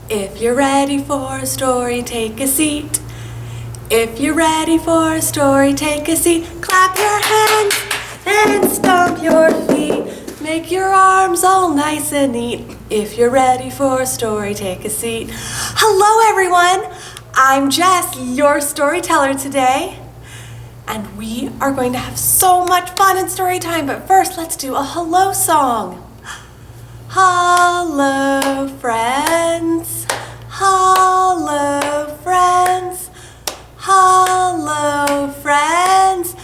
If you're ready for a story, take a seat. If you're ready for a story, take a seat. Clap your hands and stomp your feet. Make your arms all nice and neat. If you're ready for a story, take a seat. Hello everyone, I'm Jess, your storyteller today. And we are going to have so much fun in story time, but first let's do a hello song. Hello friends, hello friends, hello friends,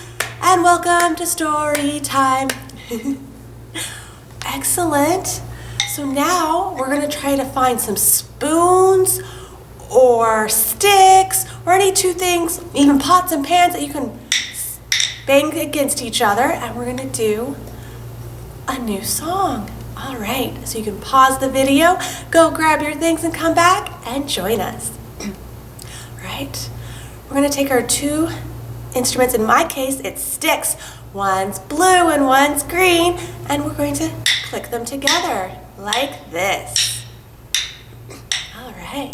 and welcome to story time. Excellent. So now we're going to try to find some spoons or sticks or any two things, even pots and pans that you can bang against each other, and we're going to do a new song. All right, so you can pause the video, go grab your things and come back and join us. Right, we're going to take our two instruments. In my case, it's sticks. One's blue and one's green, and we're going to click them together like this. All right.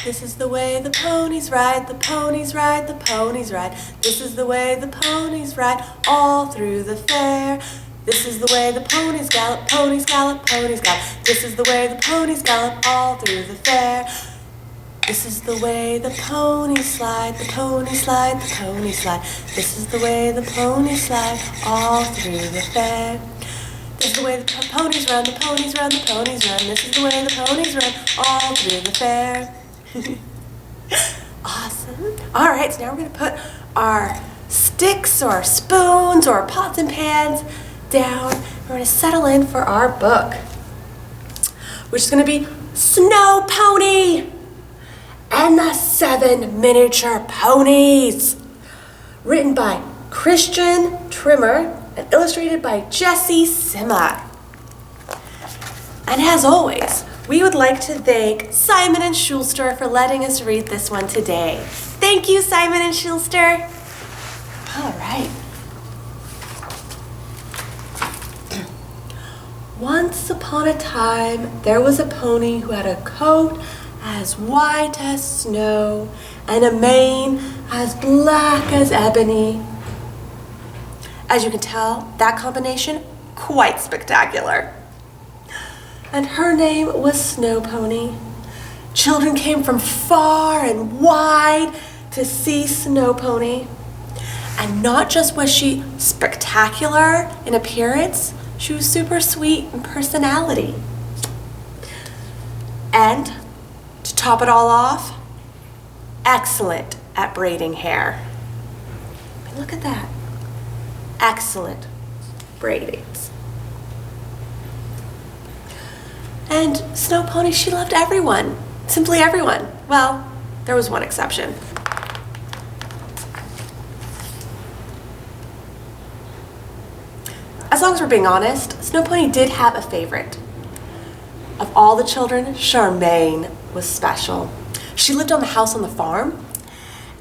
This is the way the ponies ride, the ponies ride, the ponies ride. This is the way the ponies ride all through the fair. This is the way the ponies gallop, ponies gallop, ponies gallop. This is the way the ponies gallop all through the fair. This is the way the ponies slide, the ponies slide, the ponies slide. This is the way the ponies slide all through the fair. This is the way the ponies run, the ponies run, the ponies run. This is the way the ponies run all through the fair. Awesome. All right, so now we're going to put our sticks or spoons or pots and pans down. We're going to settle in for our book, which is going to be Snow Pony and the 7 Miniature Ponies, written by Christian Trimmer and illustrated by Jesse Sima. And as always, we would like to thank Simon and Schuster for letting us read this one today. Thank you, Simon and Schuster. All right. Once upon a time, there was a pony who had a coat as white as snow and a mane as black as ebony. As you can tell, that combination, quite spectacular. And her name was Snow Pony. Children came from far and wide to see Snow Pony. And not just was she spectacular in appearance, she was super sweet in personality. And to top it all off, excellent at braiding hair. I mean, look at that. Excellent braidings. And Snow Pony, she loved everyone, simply everyone. Well, there was one exception. As long as we're being honest, Snow Pony did have a favorite. Of all the children, Charmaine was special. She lived on the house on the farm,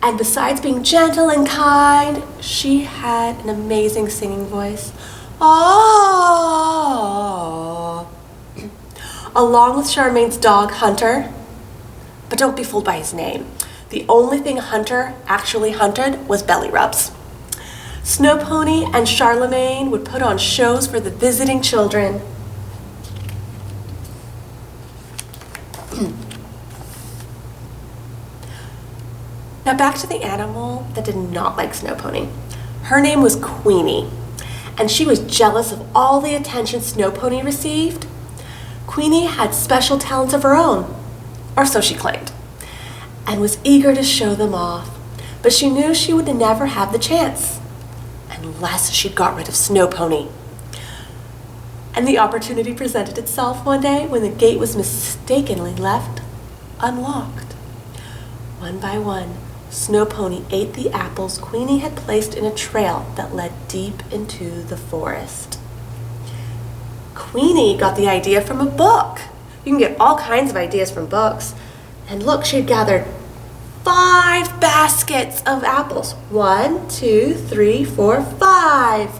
and besides being gentle and kind, she had an amazing singing voice. Aww. Along with Charmaine's dog, Hunter. But don't be fooled by his name. The only thing Hunter actually hunted was belly rubs. Snow Pony and Charlemagne would put on shows for the visiting children. Now back to the animal that did not like Snow Pony. Her name was Queenie, and she was jealous of all the attention Snow Pony received. Queenie had special talents of her own, or so she claimed, and was eager to show them off, but she knew she would never have the chance unless she got rid of Snow Pony. And the opportunity presented itself one day when the gate was mistakenly left unlocked. One by one, Snow Pony ate the apples Queenie had placed in a trail that led deep into the forest. Queenie got the idea from a book. You can get all kinds of ideas from books. And look, she had gathered 5 baskets of apples. 1, 2, 3, 4, 5.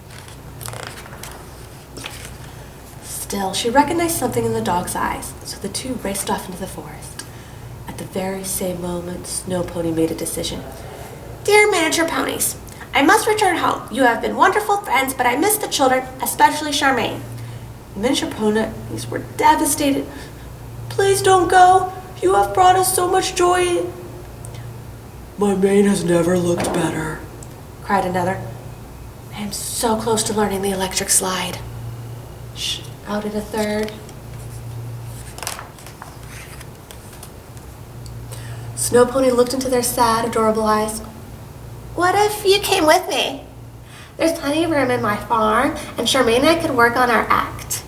Still, she recognized something in the dog's eyes, so the two raced off into the forest. At the very same moment, Snow Pony made a decision. Dear miniature ponies, I must return home. You have been wonderful friends, but I miss the children, especially Charmaine. The miniature ponies were devastated. Please don't go. You have brought us so much joy. My mane has never looked better, cried another. I am so close to learning the electric slide, shouted a third. Snow Pony looked into their sad, adorable eyes. What if you came with me? There's plenty of room in my farm, and Charmaine and I could work on our act.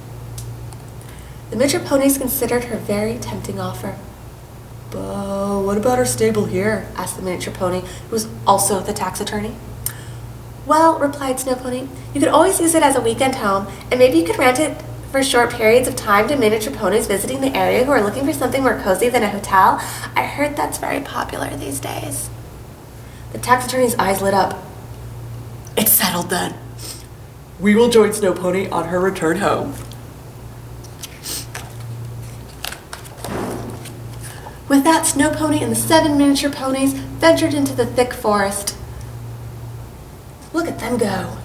The miniature ponies considered her very tempting offer. But what about our stable here? Asked the miniature pony, who was also the tax attorney. Well, replied Snow Pony, you could always use it as a weekend home, and maybe you could rent it for short periods of time to miniature ponies visiting the area who are looking for something more cozy than a hotel. I heard that's very popular these days. The tax attorney's eyes lit up. It's settled then. We will join Snow Pony on her return home. With that, Snow Pony and the 7 miniature ponies ventured into the thick forest. Look at them go.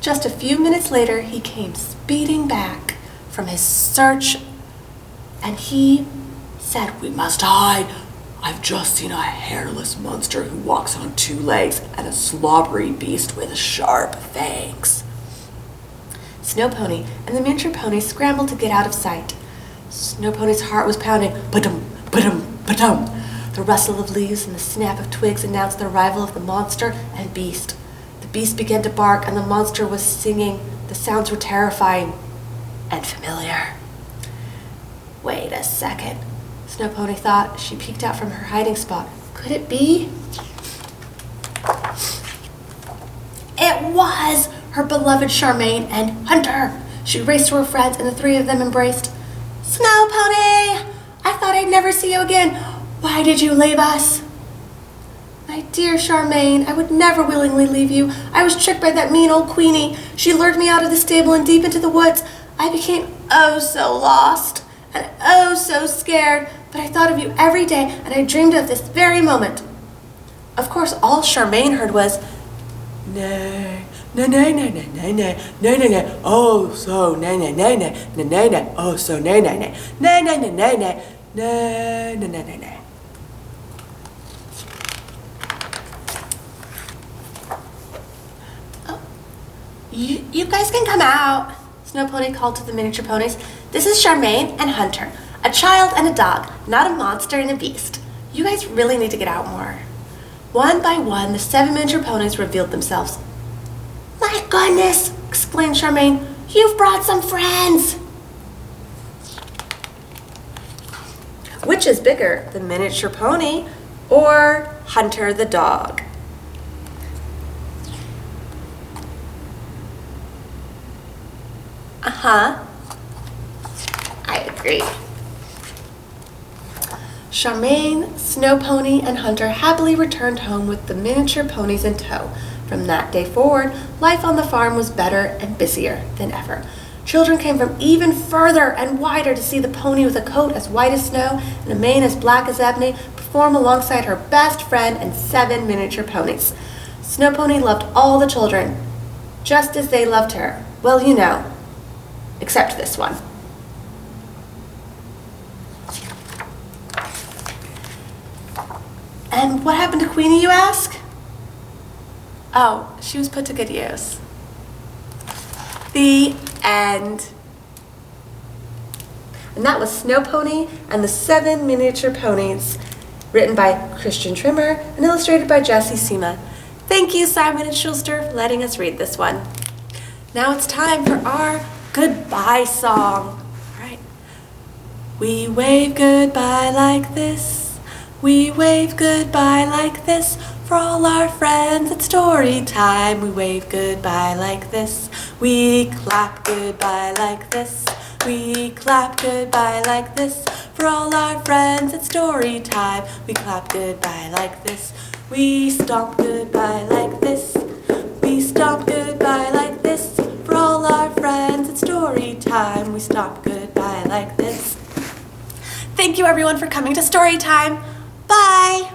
Just a few minutes later, he came speeding back from his search, and he said, We must hide. I've just seen a hairless monster who walks on 2 legs and a slobbery beast with sharp fangs. Snow Pony and the miniature ponies scrambled to get out of sight. Snow Pony's heart was pounding. Ba-dum, ba-dum, ba-dum. The rustle of leaves and the snap of twigs announced the arrival of the monster and beast. The beast began to bark and the monster was singing. The sounds were terrifying and familiar. Wait a second, Snow Pony thought. She peeked out from her hiding spot. Could it be? It was her beloved Charmaine and Hunter. She raced to her friends and the 3 of them embraced. Snow Pony! I thought I'd never see you again. Why did you leave us? My dear Charmaine, I would never willingly leave you. I was tricked by that mean old Queenie. She lured me out of the stable and deep into the woods. I became oh so lost and oh so scared, but I thought of you every day and I dreamed of this very moment. Of course, all Charmaine heard was, Nay, nay, nay, nay, nay, nay, nay, nay, nay, nay, oh so nay, nay, nay, nay, nay, nay, nay, oh so nay, nay, nay, nay, nay, nay, nay, nay, nay, nay, nay, nay, nay. You guys can come out, Snow Pony called to the miniature ponies. This is Charmaine and Hunter, a child and a dog, not a monster and a beast. You guys really need to get out more. One by one, the 7 miniature ponies revealed themselves. My goodness, exclaimed Charmaine, you've brought some friends. Which is bigger, the miniature pony or Hunter the dog? I agree. Charmaine, Snow Pony, and Hunter happily returned home with the miniature ponies in tow. From that day forward, life on the farm was better and busier than ever. Children came from even further and wider to see the pony with a coat as white as snow and a mane as black as ebony perform alongside her best friend and 7 miniature ponies. Snow Pony loved all the children, just as they loved her. Well, you know, except this one. And what happened to Queenie, you ask? Oh, she was put to good use. The end. And that was Snow Pony and the 7 Miniature Ponies, written by Christian Trimmer and illustrated by Jessie Sema. Thank you, Simon and Schuster, for letting us read this one. Now it's time for our goodbye song. All right. We wave goodbye like this. We wave goodbye like this. For all our friends at Storytime, we wave goodbye like this. We clap goodbye like this. We clap goodbye like this for all our friends at story time. We clap goodbye like this. We stomp goodbye like this. We stomp goodbye like this for all our friends at story time. We stomp goodbye like this. Thank you everyone for coming to Storytime. Bye!